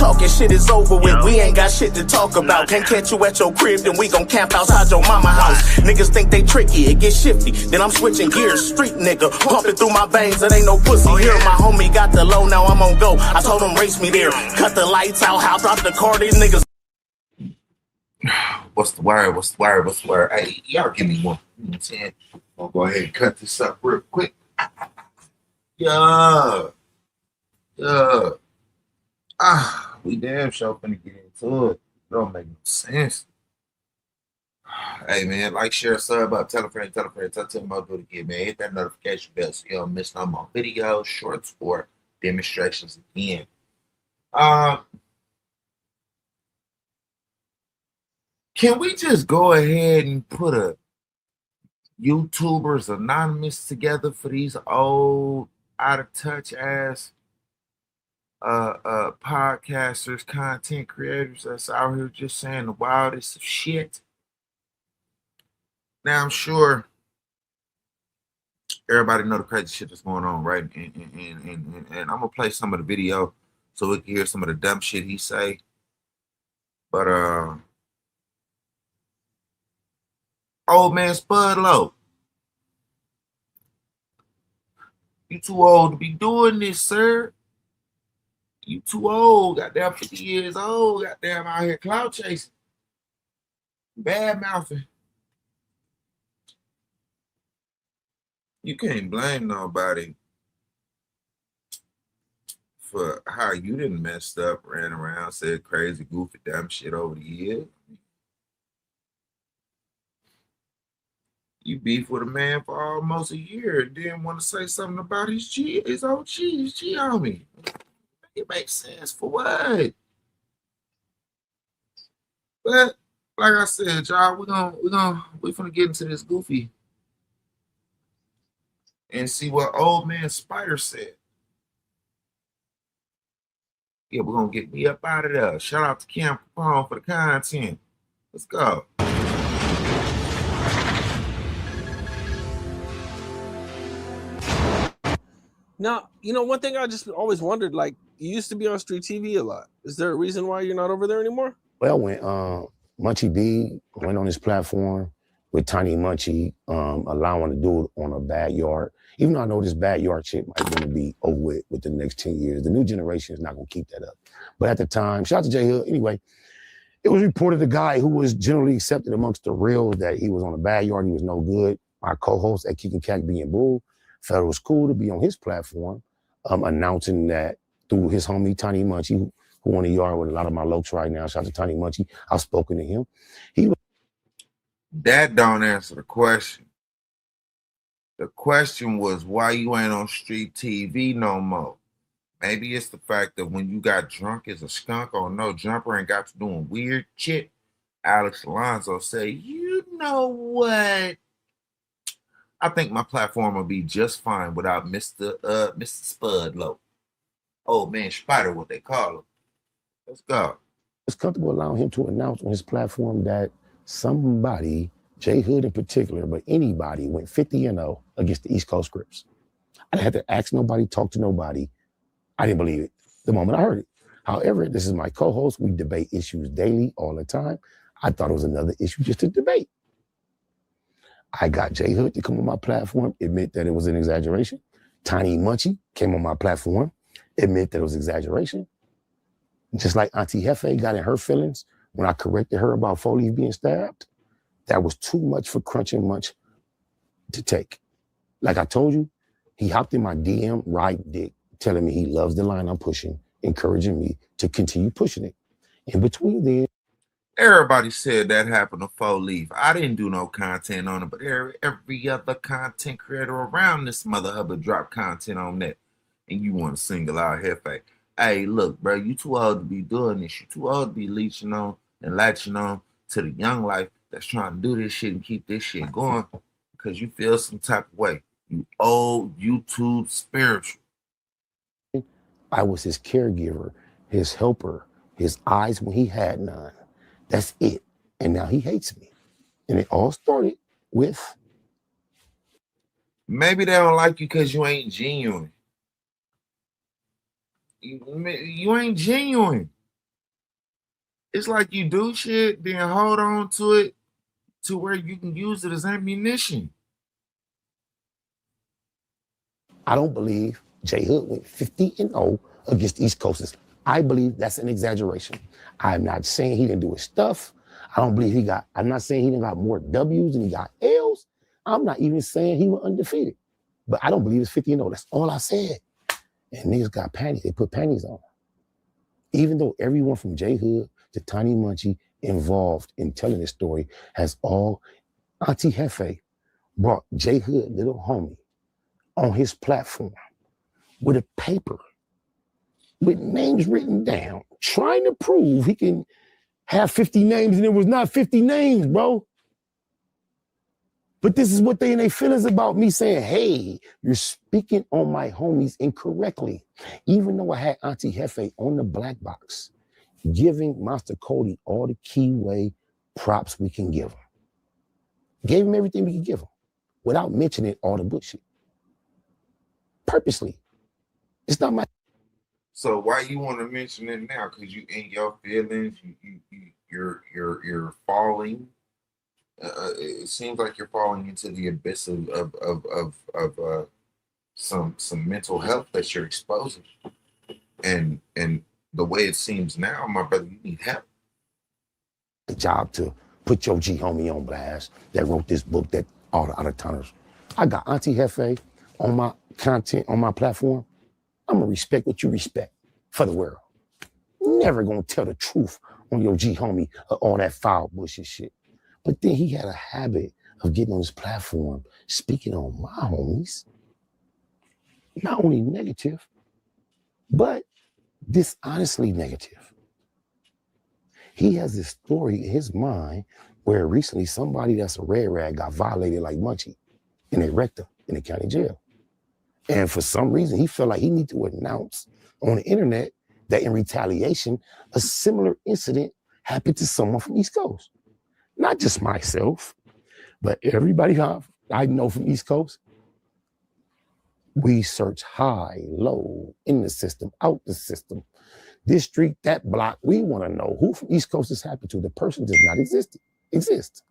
talking, shit is over with. We ain't got shit to talk about. Can't catch you at your crib, then we gon' camp outside your mama house. Niggas think they tricky, it get shifty. Then I'm switching gears, street nigga, pumping through my veins. It ain't no pussy here. My homie got the low, now I'm on go. I told him race me there. Cut the lights out, hop out the car, these niggas. What's the word? What's the word? What's the word? Hey, y'all give me one. You know what I'm saying? I'll go ahead and cut this up real quick. Yeah. We damn sure finna get into it. Don't make no sense. Hey man, like, share, sub up, tell a friend, tell them about it again, man. Hit that notification bell so you don't miss no more videos, shorts, or demonstrations again. Can we just go ahead and put a YouTubers Anonymous together for these old out of touch ass podcasters, content creators that's out here just saying the wildest of shit? Now I'm sure everybody know the crazy shit that's going on, right? And I'm gonna play some of the video so we can hear some of the dumb shit he say. But old man Spud Low, you too old to be doing this, sir. You too old, goddamn 50 years old, goddamn out here cloud chasing, bad mouthing. You can't blame nobody for how you done messed up, ran around, said crazy, goofy, dumb shit over the years. You beef with a man for almost a year and then want to say something about his old G homie. It makes sense for what? But like I said, y'all, we're gonna get into this goofy and see what old man Spider said. Yeah, we're gonna get me up out of there. Shout out to Cam Capone for the content. Let's go. Now, you know, one thing I just always wondered, like, you used to be on Street TV a lot. Is there a reason why you're not over there anymore? Well, when Munchie B went on his platform with Tiny Munchie, allowing to do it on a backyard, even though I know this backyard shit might going to be over with the next 10 years. The new generation is not going to keep that up. But at the time, shout out to J Hood. Anyway, it was reported a guy who was generally accepted amongst the reels that he was on a backyard, he was no good. My co-host at Kicking Cat Being Bull felt it was cool to be on his platform, announcing that through his homie Tiny Munchie, who on the yard with a lot of my lokes right now. Shout out to Tiny Munchie. I've spoken to him. That don't answer the question. The question was why you ain't on Street TV no more. Maybe it's the fact that when you got drunk as a skunk on No Jumper and got to doing weird shit, Alex Alonso say, you know what? I think my platform will be just fine without Mr. Spud Low. Old man Spider, what they call him. Let's go. It's comfortable allowing him to announce on his platform that somebody, J Hood in particular, but anybody went 50-0 against the East Coast Crips. I didn't have to ask nobody, talk to nobody. I didn't believe it the moment I heard it. However, this is my co-host. We debate issues daily, all the time. I thought it was another issue just to debate. I got J Hood to come on my platform, admit that it was an exaggeration. Tiny Munchie came on my platform, admit that it was exaggeration. Just like Auntie Hefe got in her feelings when I corrected her about Foley being stabbed, that was too much for Crunch and Munch to take. Like I told you, he hopped in my DM, right dick, telling me he loves the line I'm pushing, encouraging me to continue pushing it. In between then, everybody said that happened to 4Leaf. I didn't do no content on it, but every other content creator around this mother hubba dropped content on that. And you want to single out Hefe. Hey, look, bro, you too old to be doing this. You too old to be leeching on and latching on to the young life that's trying to do this shit and keep this shit going because you feel some type of way. You old YouTube spiritual. I was his caregiver, his helper, his eyes when he had none. That's it. And now he hates me. And it all started with... Maybe they don't like you because you ain't genuine. You ain't genuine. It's like you do shit, then hold on to it to where you can use it as ammunition. I don't believe J Hood went 50-0 against East Coasters. I believe that's an exaggeration. I'm not saying he didn't do his stuff. I'm not saying he didn't got more W's than he got L's. I'm not even saying he was undefeated. But I don't believe it's 50-0. That's all I said. And niggas got panties. They put panties on. Even though everyone from J Hood to Tiny Munchie involved in telling this story has all, Auntie Hefe brought J Hood, little homie, on his platform with a paper with names written down, trying to prove he can have 50 names, and it was not 50 names, bro. But this is what they in their feelings about me saying, hey, you're speaking on my homies incorrectly. Even though I had Auntie Hefe on the black box, giving Monster Cody all the keyway props we can give him. Gave him everything we could give him without mentioning all the bullshit. Purposely. It's not my. So why you want to mention it now? Because you in your feelings, you're falling. It seems like you're falling into the abyss of some mental health that you're exposing, and the way it seems now, my brother, you need help. The job to put your G homie on blast that wrote this book that all the out-of-towners. I got Auntie Hefe on my content, on my platform. I'm gonna respect what you respect for the world. Never gonna tell the truth on your G homie or all that foul bullshit shit. But then he had a habit of getting on his platform, speaking on my homies, not only negative, but dishonestly negative. He has this story in his mind where recently somebody that's a red rag got violated like Munchie, and they wrecked him in the county jail. And for some reason, he felt like he needed to announce on the internet that in retaliation, a similar incident happened to someone from East Coast. Not just myself, but everybody I know from East Coast. We search high, low, in the system, out the system, this street, that block. We want to know who from East Coast this happened to. The person does not exist.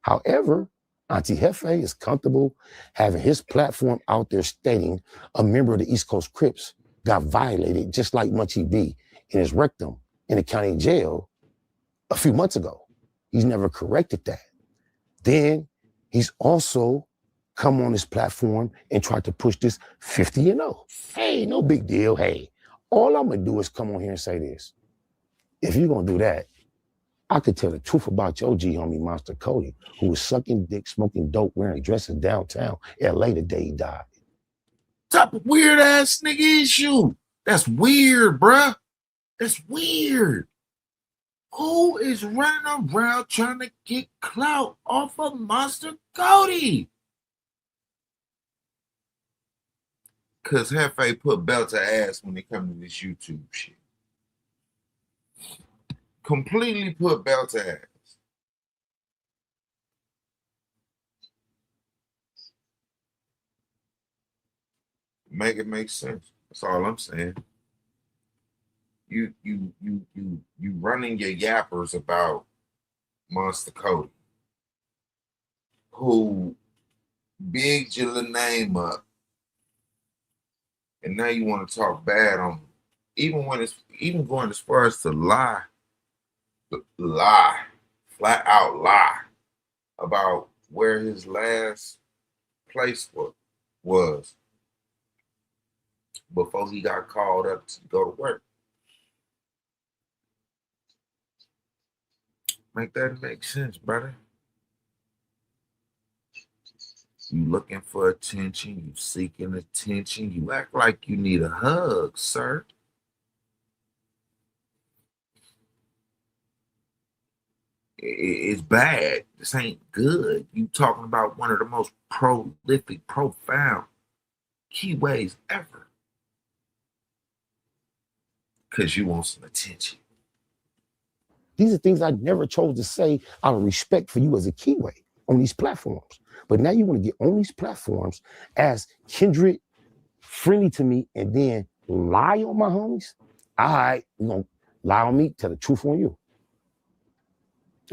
However, Auntie Hefe is comfortable having his platform out there stating a member of the East Coast Crips got violated just like Munchie B in his rectum in the county jail a few months ago. He's never corrected that. Then he's also come on this platform and tried to push this 50-0. Hey, no big deal. Hey, all I'm gonna do is come on here and say this. If you're gonna do that, I could tell the truth about your G homie Monster Cody, who was sucking dick, smoking dope, wearing dresses downtown LA the day he died. What type of weird ass nigga is you? That's weird, bruh. That's weird. Who is running around trying to get clout off of Monster Cody? Cause Hefe put belt to ass when it comes to this YouTube shit. Completely put belt to ass. Make it make sense. That's all I'm saying. You running your yappers about Monster Cody, who bigged your name up, and now you want to talk bad on him. Even going as far as to lie, flat out lie about where his last place was before he got called up to go to work. Make that make sense, brother. You looking for attention, you seeking attention, you act like you need a hug, sir. It's bad. This ain't good. You talking about one of the most prolific, profound keyways ever. Because you want some attention. These are things I never chose to say out of respect for you as a keyway on these platforms. But now you want to get on these platforms as kindred, friendly to me, and then lie on my homies? All right, you're going to lie on me, tell the truth on you.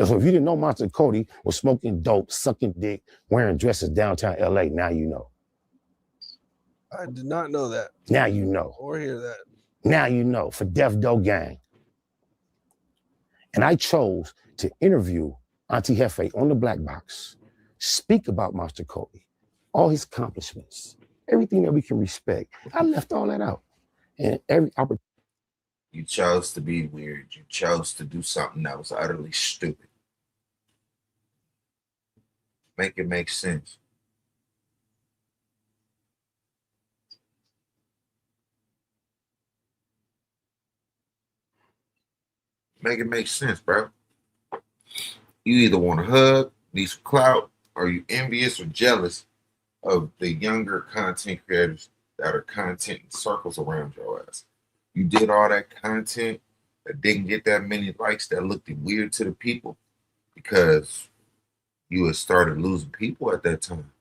So if you didn't know Monster Cody was smoking dope, sucking dick, wearing dresses downtown LA, now you know. I did not know that. Now you know. Or hear that. Now you know, for Def Doe Gang. And I chose to interview Auntie Hefe on the Black Box, speak about Monster Cody, all his accomplishments, everything that we can respect. I left all that out. And every opportunity. You chose to be weird. You chose to do something that was utterly stupid. Make it make sense. Make it make sense, bro. You either want to hug, need some clout, or you envious or jealous of the younger content creators that are content in circles around your ass. You did all that content that didn't get that many likes, that looked weird to the people because you had started losing people at that time.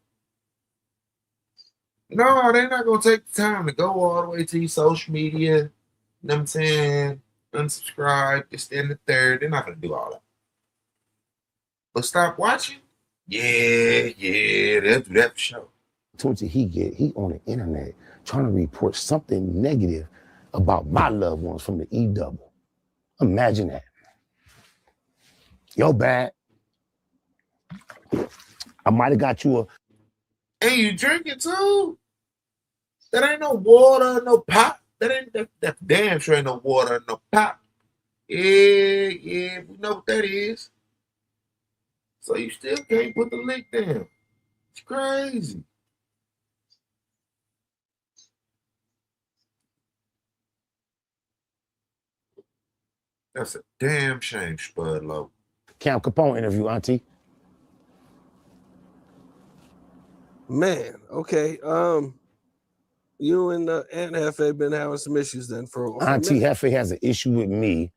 No, they're not going to take the time to go all the way to your social media, you know what I'm saying, unsubscribe, this, then the third. They're not going to do all that. But stop watching. Yeah, they'll do that for sure. He on the internet trying to report something negative about my loved ones from the E-double. Imagine that. Yo, bad. I might have got you a... And you drink it too? That ain't no water, no pop. That damn sure ain't no water, no pop. Yeah, we know what that is. So you still can't put the link down. It's crazy. That's a damn shame, Spud Low. Cam Capone interview, Auntie. Man, okay. You and Aunt Hefe been having some issues then for Auntie Hefe has an issue with me.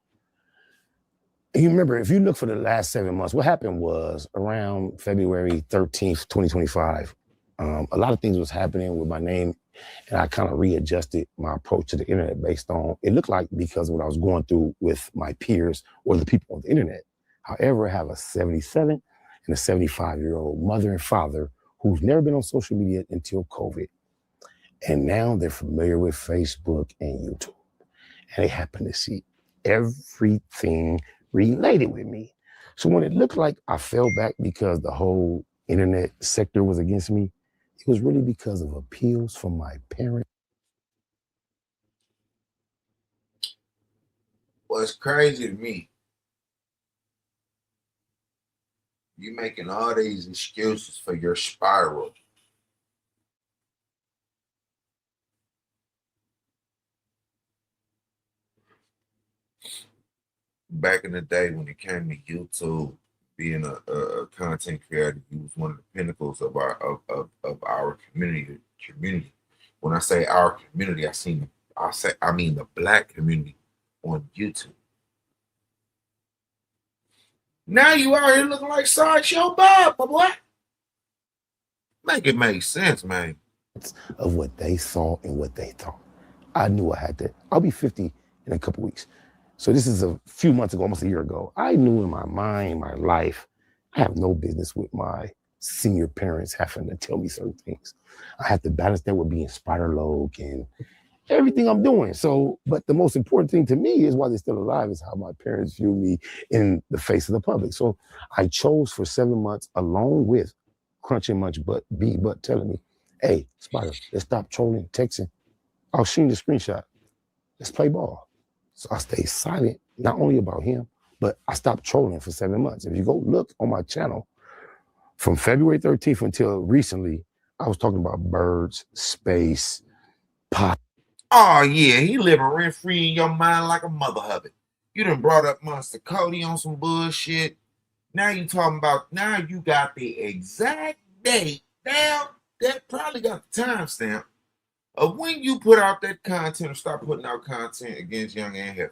You remember, if you look for the last 7 months, what happened was around February 13th, 2025, a lot of things was happening with my name, and I kind of readjusted my approach to the internet based on, it looked like because of what I was going through with my peers or the people on the internet. However, I have a 77 and a 75-year-old mother and father who's never been on social media until COVID. And now they're familiar with Facebook and YouTube. And they happen to see everything related with me. So when it looked like I fell back because the whole internet sector was against me, it was really because of appeals from my parents. What's crazy to me, you making all these excuses for your spiral. Back in the day when it came to YouTube, being a content creator, he was one of the pinnacles of our community. When I say our community, I mean the Black community on YouTube. Now you out here looking like Sideshow Bob, my boy. Make it make sense, man. Of what they saw and what they thought. I knew I had to. I'll be 50 in a couple weeks. So this is a few months ago, almost a year ago. I knew in my mind, my life, I have no business with my senior parents having to tell me certain things. I have to balance that with being Spider-Loc and everything I'm doing. So, but the most important thing to me is, while they're still alive, is how my parents view me in the face of the public. So I chose for 7 months, along with Crunching Munch Butt, B-Butt telling me, hey, Spider, let's stop trolling, texting. I'll show you the screenshot. Let's play ball. So I stayed silent, not only about him, but I stopped trolling for 7 months. If you go look on my channel, from February 13th until recently, I was talking about birds, space, pop. Oh, yeah, he living rent-free in your mind like a mother hubbard. You done brought up Monster Cody on some bullshit. Now you talking about, now you got the exact date. Now, that probably got the timestamp of when you put out that content or start putting out content against Young and Hefe.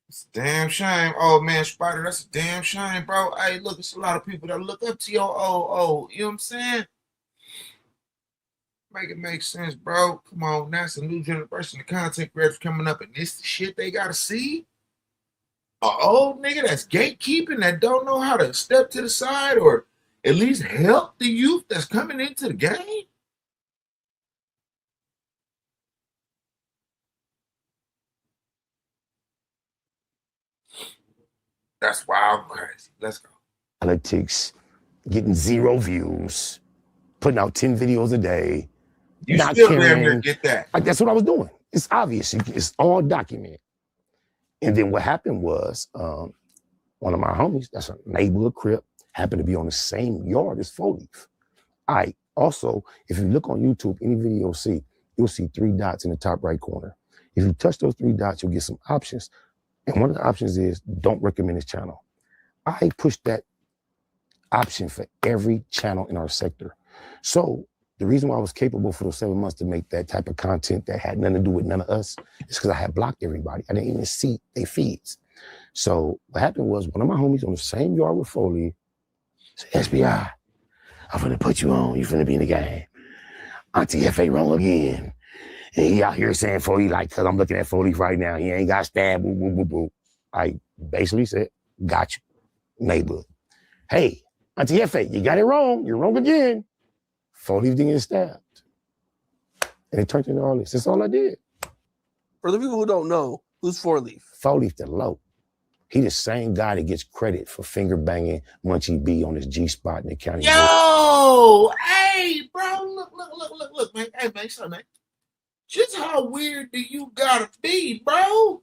It's a damn shame. Oh, man, Spider, that's a damn shame, bro. Hey, look, it's a lot of people that look up to your you know what I'm saying? Make it make sense, bro. Come on, that's a new generation of content creators coming up, and this the shit they gotta see. An old nigga that's gatekeeping, that don't know how to step to the side or at least help the youth that's coming into the game. That's wild crazy. Let's go. Politics, getting 0 views, putting out 10 videos a day. You not still caring. damn near get that. Like, that's what I was doing. It's obvious. It's all documented. And then what happened was one of my homies, that's a neighborhood crip, happened to be on the same yard as Foley's. Also, if you look on YouTube, any video you'll see 3 dots in the top right corner. If you touch those 3 dots, you'll get some options. And one of the options is don't recommend this channel. I pushed that option for every channel in our sector. So the reason why I was capable for those 7 months to make that type of content that had nothing to do with none of us is because I had blocked everybody. I didn't even see their feeds. So what happened was one of my homies on the same yard with Foley said, SBI, I'm finna put you on. You finna be in the game. Auntie F ain't wrong again. And he out here saying Foley, like, cause I'm looking at Foley right now. He ain't got stabbed, boo, boo, boo, boo. I basically said, got you, neighborhood. Hey, Auntie F, you got it wrong. You're wrong again. Foley didn't get stabbed. And it turned into all this. That's all I did. For the people who don't know, who's Four Leaf? Foley the low. He the same guy that gets credit for finger banging Munchie B on his G-spot in the county. Yo, hey, bro, look, man. Hey, man, son, man. Just how weird do you gotta be, bro?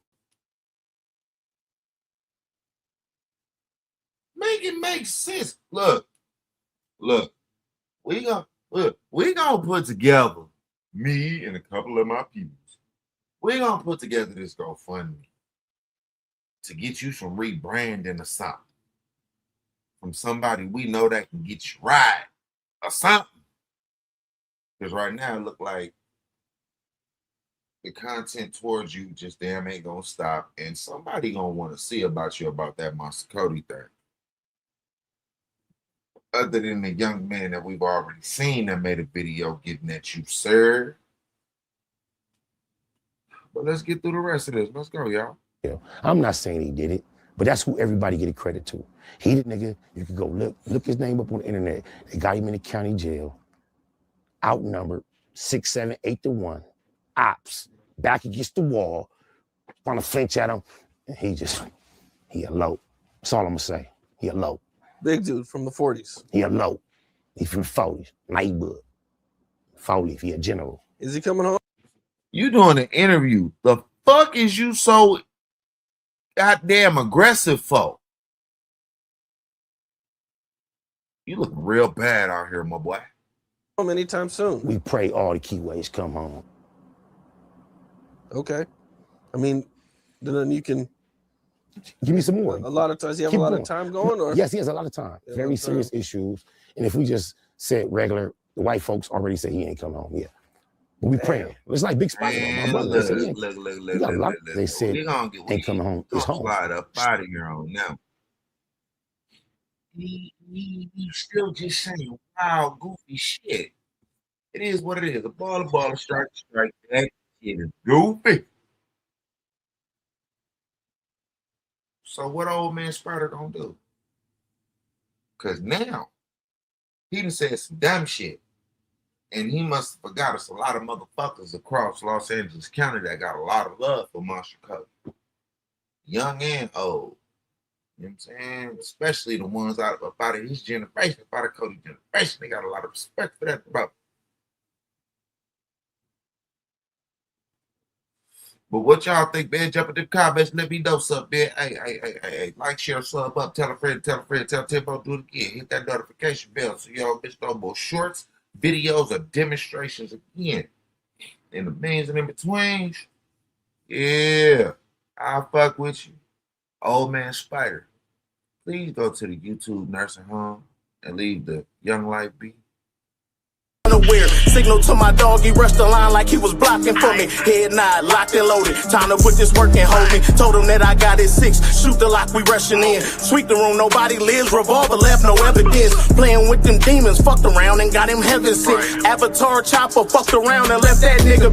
Make it make sense. Look, we gonna put together, me and a couple of my people. We gonna put together this GoFundMe to get you some rebranding or something from somebody we know that can get you right or something. Because right now it look like the content towards you just damn ain't gonna stop, and somebody gonna want to see about you about that Monster Cody thing. Other than the young man that we've already seen that made a video getting at you, sir. But let's get through the rest of this. Let's go, y'all. I'm not saying he did it, but that's who everybody get credit to. He the nigga, you can go look his name up on the internet. They got him in the county jail, outnumbered 6, 7, 8 to 1. Ops, back against the wall, trying to flinch at him. And he a low. That's all I'm gonna say. He a low. Big dude from the 40s. He a low. He from 40s, neighborhood. Foley, he a general. Is he coming home? You doing an interview. The fuck is you so goddamn aggressive for? You look real bad out here, my boy. Home anytime soon. We pray all the keyways come home. Okay. I mean, then you can give me some more. A lot of times you have a lot of time going, or yes, he has a lot of time. Very serious issues. And if we just said regular, the white folks already say he ain't coming home yet. But we praying. It's like Big Spud. My brother. Look. They said ain't coming home. It's home. Slide up out of here on now. He still just saying wild, goofy shit. It is what it is. A baller, strike. That shit is goofy. So what old man Spider gonna do? Because now he done said some dumb shit. And he must have forgot us a lot of motherfuckers across Los Angeles County that got a lot of love for Monster Cody. Young and old. You know what I'm saying? Especially the ones out of his generation, out of Cody generation. They got a lot of respect for that brother. But what y'all think, man? Jump in the comments. Let me know something, man. Hey. Like, share, sub up. Tell a friend. Tell Tempo. Do it again. Hit that notification bell so y'all miss no more shorts, videos, or demonstrations again. And the means and in betweens. Yeah. I'll fuck with you. Old man Spider. Please go to the YouTube nursing home and leave the young life be. aware. Signal to my dog, he rushed the line like he was blocking for me. Head nod, locked and loaded. Time to put this work and hold me. Told him that I got it 6. Shoot the lock, we rushing in. Sweep the room, nobody lives. Revolver left, no evidence. Playing with them demons, fucked around and got him heaven sick. Avatar chopper fucked around and left that nigga